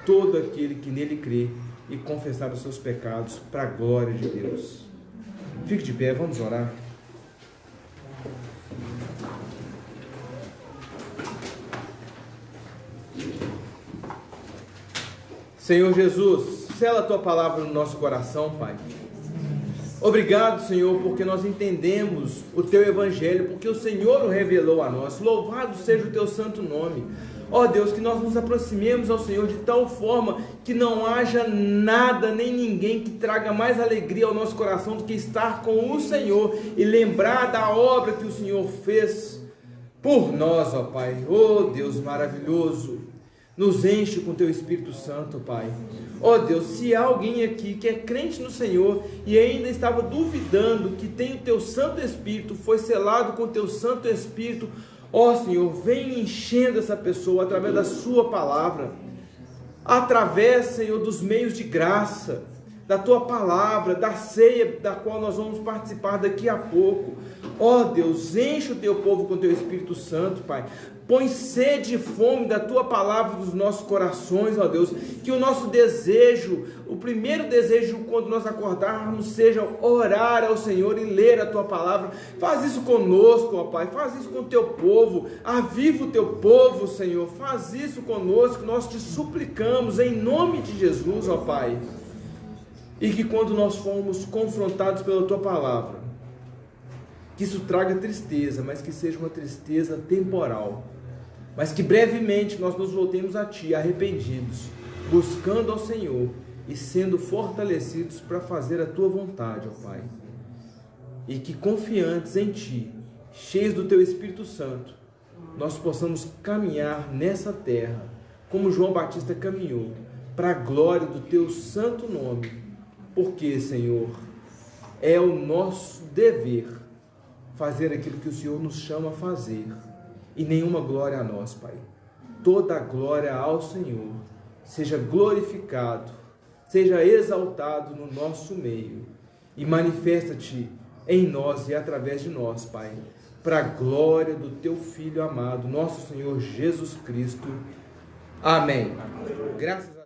todo aquele que nele crê, e confessar os seus pecados para a glória de Deus. Fique de pé, vamos orar. Senhor Jesus, sela a Tua palavra no nosso coração, Pai. Obrigado, Senhor, porque nós entendemos o Teu Evangelho, porque o Senhor o revelou a nós. Louvado seja o Teu santo nome. Ó Deus, que nós nos aproximemos ao Senhor de tal forma que não haja nada nem ninguém que traga mais alegria ao nosso coração do que estar com o Senhor e lembrar da obra que o Senhor fez por nós, ó Pai. Ó Deus maravilhoso, nos enche com Teu Espírito Santo, Pai. Ó Deus, se há alguém aqui que é crente no Senhor e ainda estava duvidando que tem o Teu Santo Espírito, foi selado com o Teu Santo Espírito, ó Senhor, vem enchendo essa pessoa através da Sua palavra, através, Senhor, dos meios de graça, da Tua palavra, da ceia da qual nós vamos participar daqui a pouco. Ó Deus, enche o Teu povo com o Teu Espírito Santo, Pai. Põe sede e fome da Tua palavra nos nossos corações, ó Deus. Que o nosso desejo, o primeiro desejo quando nós acordarmos, seja orar ao Senhor e ler a Tua palavra. Faz isso conosco, ó Pai. Faz isso com o Teu povo. Aviva o Teu povo, Senhor. Faz isso conosco. Nós te suplicamos em nome de Jesus, ó Pai. E que quando nós formos confrontados pela Tua palavra, que isso traga tristeza, mas que seja uma tristeza temporal, mas que brevemente nós nos voltemos a Ti, arrependidos, buscando ao Senhor e sendo fortalecidos para fazer a Tua vontade, ó Pai. E que confiantes em Ti, cheios do Teu Espírito Santo, nós possamos caminhar nessa terra, como João Batista caminhou, para a glória do Teu santo nome, porque, Senhor, é o nosso dever fazer aquilo que o Senhor nos chama a fazer, e nenhuma glória a nós, Pai. Toda a glória ao Senhor. Seja glorificado, seja exaltado no nosso meio, e manifesta-te em nós e através de nós, Pai, para a glória do Teu Filho amado, nosso Senhor Jesus Cristo. Amém. Graças a